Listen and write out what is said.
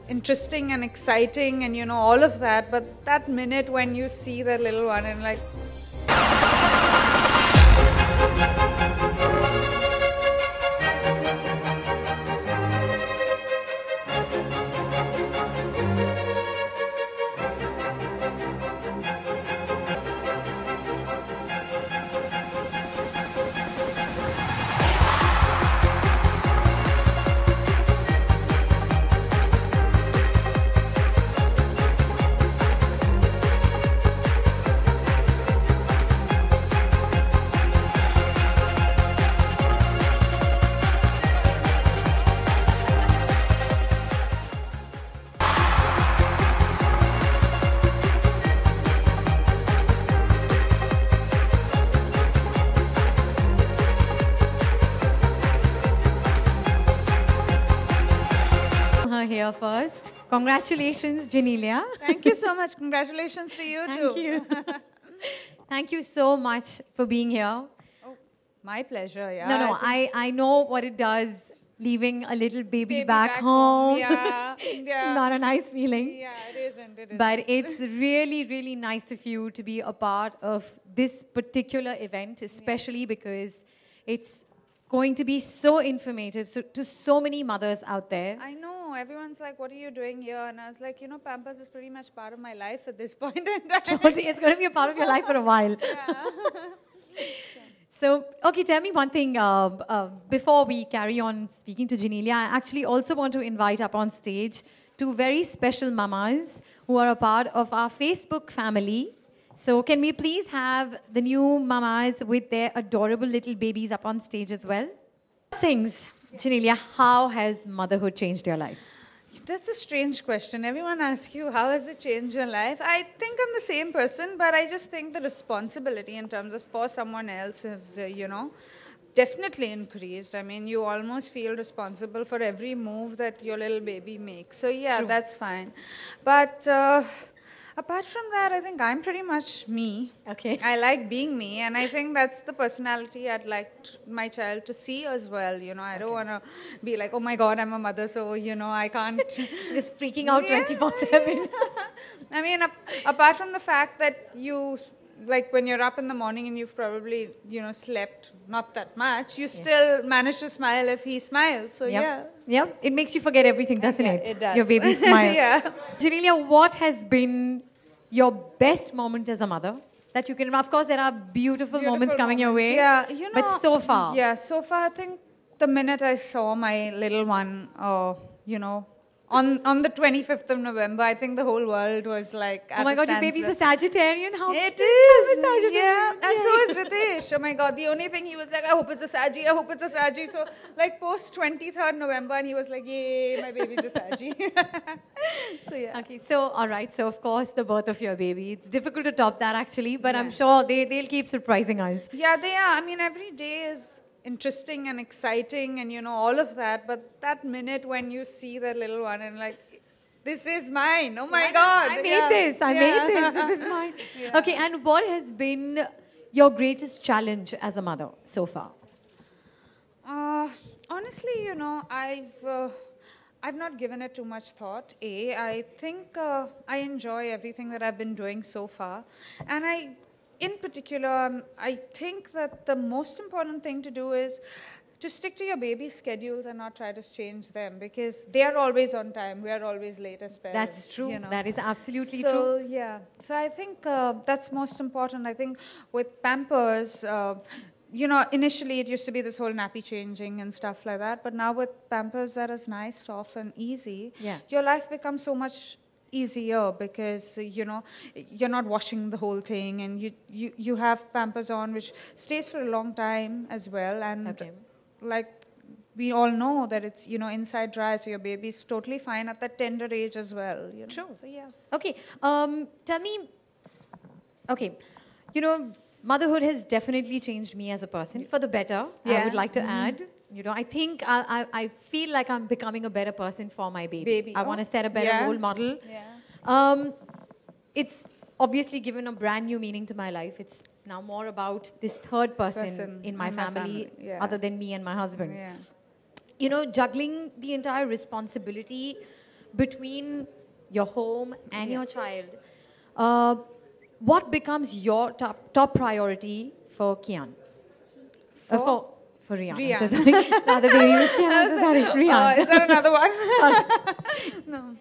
interesting and exciting and, you know, all of that. But that minute when you see that little one and like... Here first. Congratulations, Genelia. Thank you so much. Congratulations to you too. Thank you. Thank you so much for being here. Oh, my pleasure. Yeah. No, I know what it does leaving a little baby back home. home. Yeah. It's not a nice feeling. Yeah, it isn't. It isn't. But it's really, really nice of you to be a part of this particular event, especially because it's going to be so informative to so many mothers out there. I know. Everyone's like, what are you doing here? And I was like, you know, Pampers is pretty much part of my life at this point in time. It's going to be a part of your life for a while. Yeah. So, okay, tell me one thing. Before we carry on speaking to Genelia, I actually also want to invite up on stage two very special mamas who are a part of our Facebook family. So can we please have the new mamas with their adorable little babies up on stage as well? Things, Genelia, how has motherhood changed your life? That's a strange question. Everyone asks you, how has it changed your life? I think I'm the same person, but I just think the responsibility in terms of for someone else is, you know, definitely increased. I mean, you almost feel responsible for every move that your little baby makes. So yeah, that's fine. But apart from that, I think I'm pretty much me. Okay. I like being me, and I think that's the personality I'd like my child to see as well. You know, I don't want to be like, oh my God, I'm a mother, so, you know, I can't... Just freaking out 24/7. I mean, apart from the fact that you... Like when you're up in the morning and you've probably, you know, slept not that much, you still manage to smile if he smiles. So yeah. Yep. It makes you forget everything, doesn't it? It does. Your baby smile. Yeah. Genelia, what has been your best moment as a mother that you can... Of course, there are beautiful moments coming your way. Yeah, you know. But so far. Yeah, so far, I think the minute I saw my little one, you know, on the 25th of November, I think the whole world was like at oh my God, your baby's a Sagittarian? How it is. Yeah, and so is Ritesh. Oh my God, the only thing he was like, I hope it's a Saggy, I hope it's a Saggy. So like post 23rd November, and he was like, yay, my baby's a Saggy. So yeah. Okay, so all right. So of course, the birth of your baby. It's difficult to top that actually, but I'm sure they'll keep surprising us. Yeah, they are. I mean, every day is interesting and exciting and, you know, all of that. But that minute when you see that little one and like, this is mine. Oh my God. I made this. I made this. This is mine. Okay, and what has been your greatest challenge as a mother so far? Honestly, you know, I've not given it too much thought. I think I enjoy everything that I've been doing so far. And in particular, I think that the most important thing to do is to stick to your baby's schedules and not try to change them, because they are always on time. We are always late as parents. That's true. You know? That is absolutely true. true. Yeah. So I think that's most important. I think with Pampers, you know, initially it used to be this whole nappy changing and stuff like that. But now with Pampers that is nice, soft and easy, your life becomes so much easier because, you know, you're not washing the whole thing, and you have Pampers on which stays for a long time as well. And like we all know that it's, you know, inside dry, so your baby's totally fine at that tender age as well. You know? True. So yeah. Okay. Tell me, okay, you know, motherhood has definitely changed me as a person for the better. I would like to add. You know, I think I feel like I'm becoming a better person for my baby. I want to set a better role model. It's obviously given a brand new meaning to my life. It's now more about this third person in my family other than me and my husband. You know, juggling the entire responsibility between your home and your child, what becomes your top priority for Kian? For Rian. Rian. So sorry. Now the baby was Kian. Sorry, Rian. Is that another one? No.